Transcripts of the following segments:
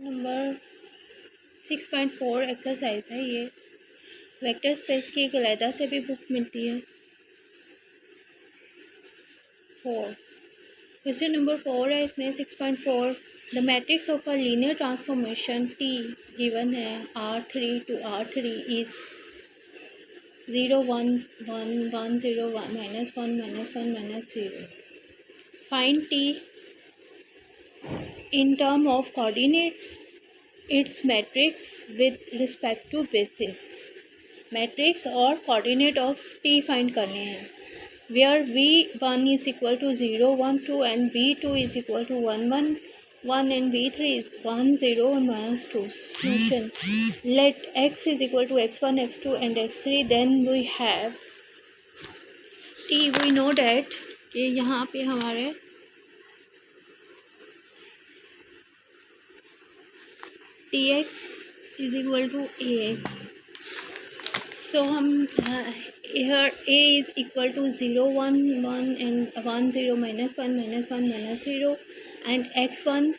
Number 6.4 exercise है ये। Vector space की एक अलहदा से भी बुक मिलती है। 4 क्वेश्चन नंबर 4 है इसमें 6.4। The matrix of a linear transformation T given है R3 to R3 is 0 1 1 1 0 1 -1 -1 -0। Find T in term of coordinates its matrix with respect to basis। Matrix और कोऑर्डिनेट ऑफ टी फाइंड करने हैं। Where v1 is equal to 0 1 2 and v2 is equal to 1 1 1 and v3 is 1 0 -2। Solution let x is equal to x1 x2 and x3 then we have T. We know that कि यहाँ पे हमारे tx is equal to ax। so हम here a is equal to 0 1 1 and 1 0 -1 -1 -0 and x1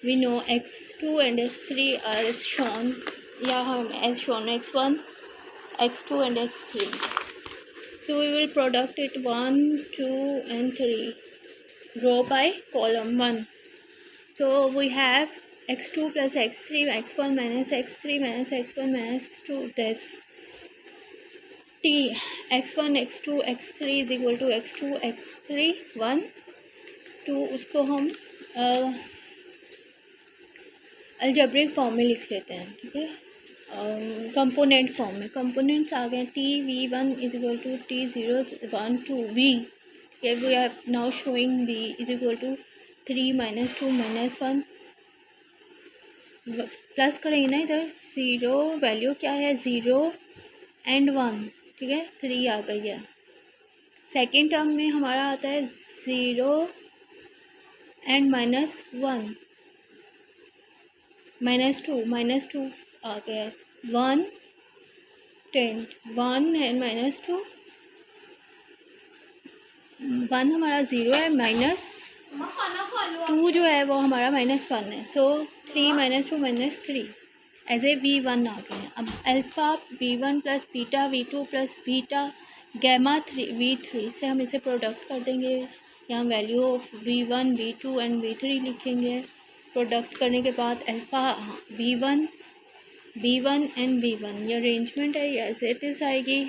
we know x2 and x3 are shown या हम as shown x1 x2 and x3। so we will product it 1 2 and 3 row by column 1। so we have x2 plus x3 x1 minus x3 minus x1 minus x2 this t x1 x2 x3 is equal to x2 x3 1 2। उसको हम algebraic form में लिख लेते हैं, ठीक है, component form में। Components आ गए t v1 is equal to t 0 1 2 v। okay, we are now showing v is equal to 3 minus 2 minus 1 plus करेंगे ना इधर। 0 वैल्यू क्या है 0 एंड 1, ठीक है, 3 आ गई है। सेकेंड टर्म में हमारा आता है 0 एंड -1 -2 आ गया है। 1 10 1 एंड -2 1 हमारा 0 है, -2 जो है वो हमारा -1 है। सो 3 -2 -3 एज ए v1 आ गए हैं। अब alpha v1 plus beta v2 plus beta gamma v3 से हम इसे प्रोडक्ट कर देंगे। यहाँ value of v1 v2 and v3 लिखेंगे। प्रोडक्ट करने के बाद अल्फ़ा v1 एंड v1 ये अरेंजमेंट है, ये एज इट इज़ आएगी।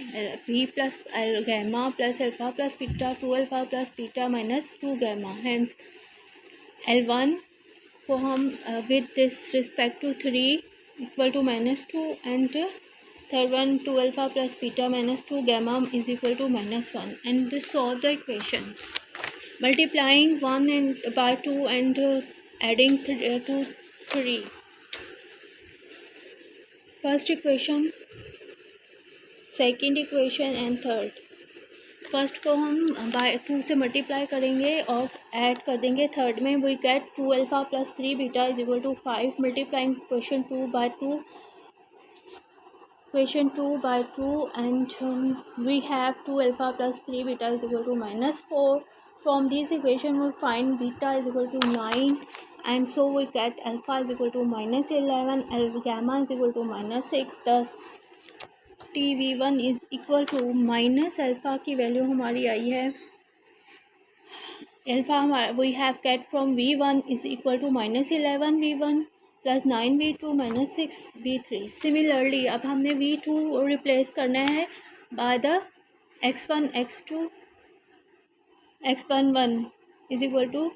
v plus gamma plus alpha plus beta 2 alpha plus beta minus 2 gamma. Hence L1 को हम with this respect to 3 equal to -2 and third one 2 alpha plus beta minus 2 gamma is equal to -1 and this solve the equation multiplying 1 and by 2 and adding 3। First equation, second equation and third. First को हम bye 2 से multiply करेंगे और add कर देंगे third में। We get 2 alpha plus 3 beta is equal to 5 multiplying question 2 by 2 and we have 2 alpha plus 3 beta is equal to -4। from this equation we find beta is equal to 9 and so we get alpha is equal to -11 and gamma is equal to -6। thus t v1 is equal to minus alpha की value हमारी आई है। Alpha हमारा we have get from v1 is equal to -11 v1 plus 9 v2 -6 v3। Similarly अब हमने v2 replace करना है by the x1 x2 x11 is equal to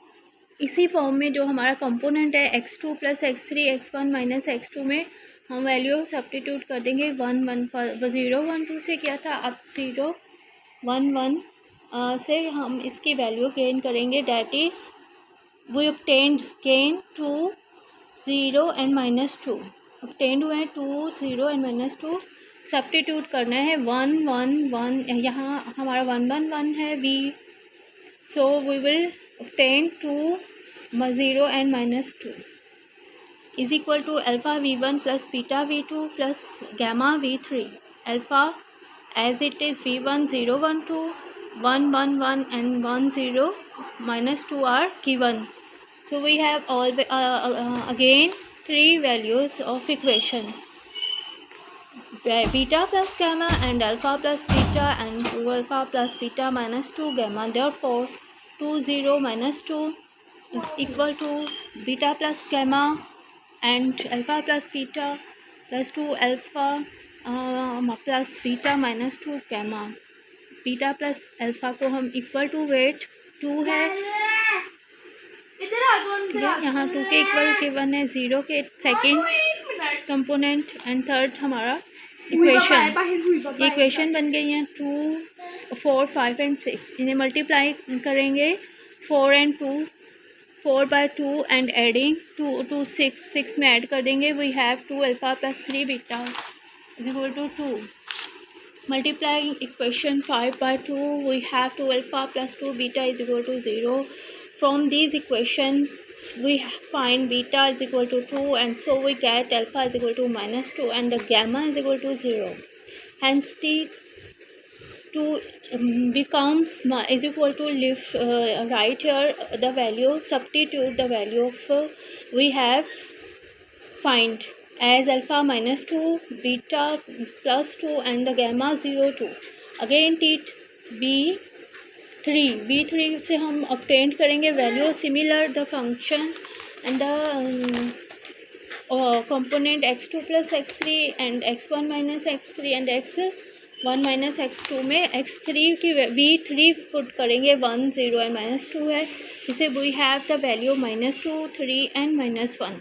इसी फॉर्म में जो हमारा कंपोनेंट है x2 plus x3 x1 minus x2 में हम वैल्यू सब्स्टिट्यूट कर देंगे। 1 1 0 1 2 से किया था, अब 0 1 1 से हम इसकी वैल्यू गेन करेंगे। That is we obtained gain 2 0 and -2 obtained हुए हैं 2 0 एंड -2। सब्स्टिट्यूट करना है 1 1 1, यहाँ हमारा 1 1 1 है v। So we will obtain 2 0 and -2 is equal to alpha v1 plus beta v2 plus gamma v3। alpha as it is v1 0 1 2 1 1 1 and 1 0 -2 are given। so we have all again three values of equation beta plus gamma and alpha plus beta and 2 alpha plus beta minus 2 gamma. Therefore 2 0 minus 2 is equal to beta plus gamma and alpha plus beta plus 2 alpha plus beta minus 2 gamma. Beta plus alpha को हम equal to wait 2 है, ठीक है, यहाँ 2 के equal given है, 0 के second component and third हमारा इक्वेशन बन गई हैं 2 4 5 एंड 6। इन्हें मल्टीप्लाई करेंगे 4 and 2 4 by 2 and adding 2 to 6 में ऐड कर देंगे। We have 2 alpha plus 3 beta is equal to 2। Multiplying equation 5 by 2, we have 2 alpha plus 2 beta is equal to 0. From these equations, we find beta is equal to 2, and so we get alpha is equal to minus 2 and the gamma is equal to 0. Hence, T2 becomes is equal to right here the value, substitute the value of we have find as alpha minus 2, beta plus 2 and the gamma 0 2. Again B3 से हम obtain करेंगे value similar the function and the component x2 plus x3 and x1 minus x3 and x1 minus x2 में x3 की B3 put करेंगे 1 0 and minus 2 है, जिसे we have the value minus 2 3 and minus 1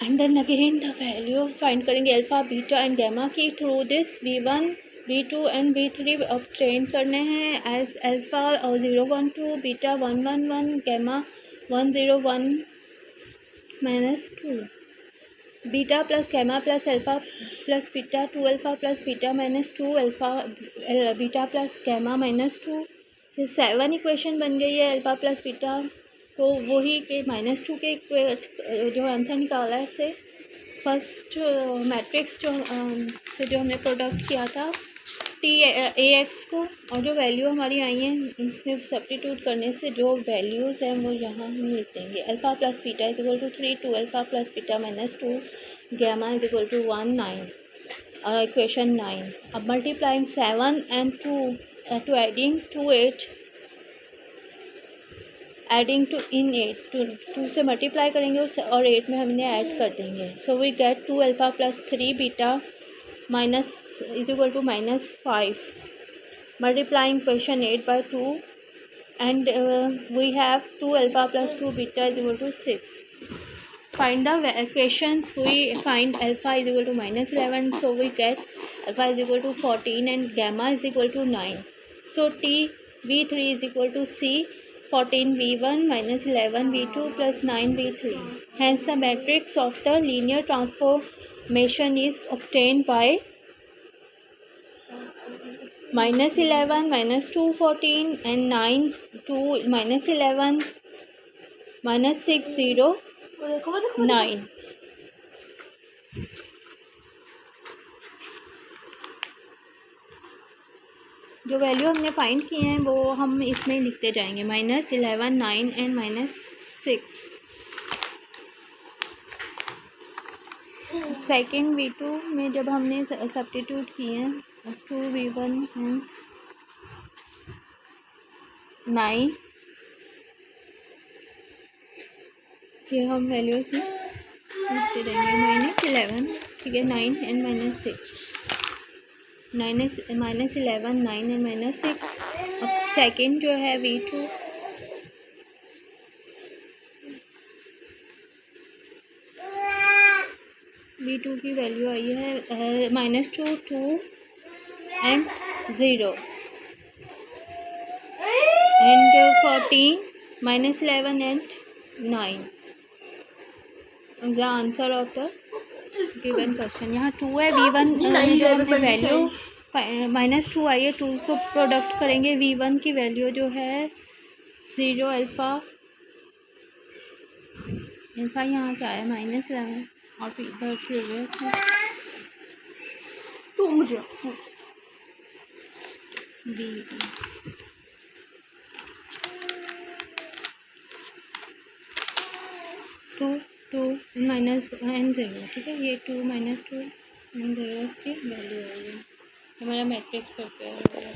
and then again the value find करेंगे alpha beta and gamma की। Through this B1 B2 and B3 obtain करने हैं as alpha और 0 1 2 beta 1 1 1 gamma 1 0 1 minus 2 beta plus gamma plus alpha plus beta 2 alpha plus beta minus 2 alpha beta plus gamma minus 2 से 7 equation बन गई है alpha plus beta. तो वही के माइनस 2 के जो आंसर निकाला है इससे फर्स्ट मैट्रिक्स से जो हमने प्रोडक्ट किया था T-AX को, और जो वैल्यू हमारी आई हैं इसमें सब्स्टिट्यूट करने से जो वैल्यूज़ हैं वो यहाँ हम लिख देंगे। Alpha plus beta is equal to 3 2 alpha plus beta minus 2 gamma is equal to 1 9 equation 9। अब multiplying 7 and 2 two adding 2 8 adding two in 8 2 से मल्टीप्लाई करेंगे और 8 में हम इन्हें ऐड कर देंगे। So we get 2 alpha plus 3 beta minus is equal to minus 5 multiplying equation 8 by 2 and we have 2 alpha plus 2 beta is equal to 6। Find the equations, we find alpha is equal to minus 11, so we get alpha is equal to 14 and gamma is equal to 9। So V3 is equal to C 14 V1 minus 11 V2 plus 9 V3. Hence, the matrix of the linear transformation is obtained by minus 11 minus 2 14 and 9 2 minus 11 minus 6 0 9। जो value हमने find किए हैं वो हम इसमें लिखते जाएंगे minus 11 9 and minus 6। Second V2 में जब हमने सब्स्टिट्यूट किए हैं 2 V1 एंड 9 ये हम वैल्यूज में लिखते जाएंगे माइनस 11, ठीक है, 9 and minus 6 minus 11 9 and minus 6। अब सेकेंड जो है V2 की वैल्यू आई है minus 2 2 and 0 and 14 minus 11 and 9 is the answer of the given question. यहाँ 2 है V1 में जो हमने वैल्यू माइनस 2 आई है 2 को प्रोडक्ट करेंगे V1 की वैल्यू जो है 0 अल्फ़ा यहाँ क्या है माइनस 11 और प्रीवियस में तो मुझे 2 माइनस एन ज़ीरो, ठीक है, ये 2 माइनस 2 एन ज़ीरो इसकी वैल्यू है, ये हमारा मैट्रिक्स प्रिपेयर हो गया।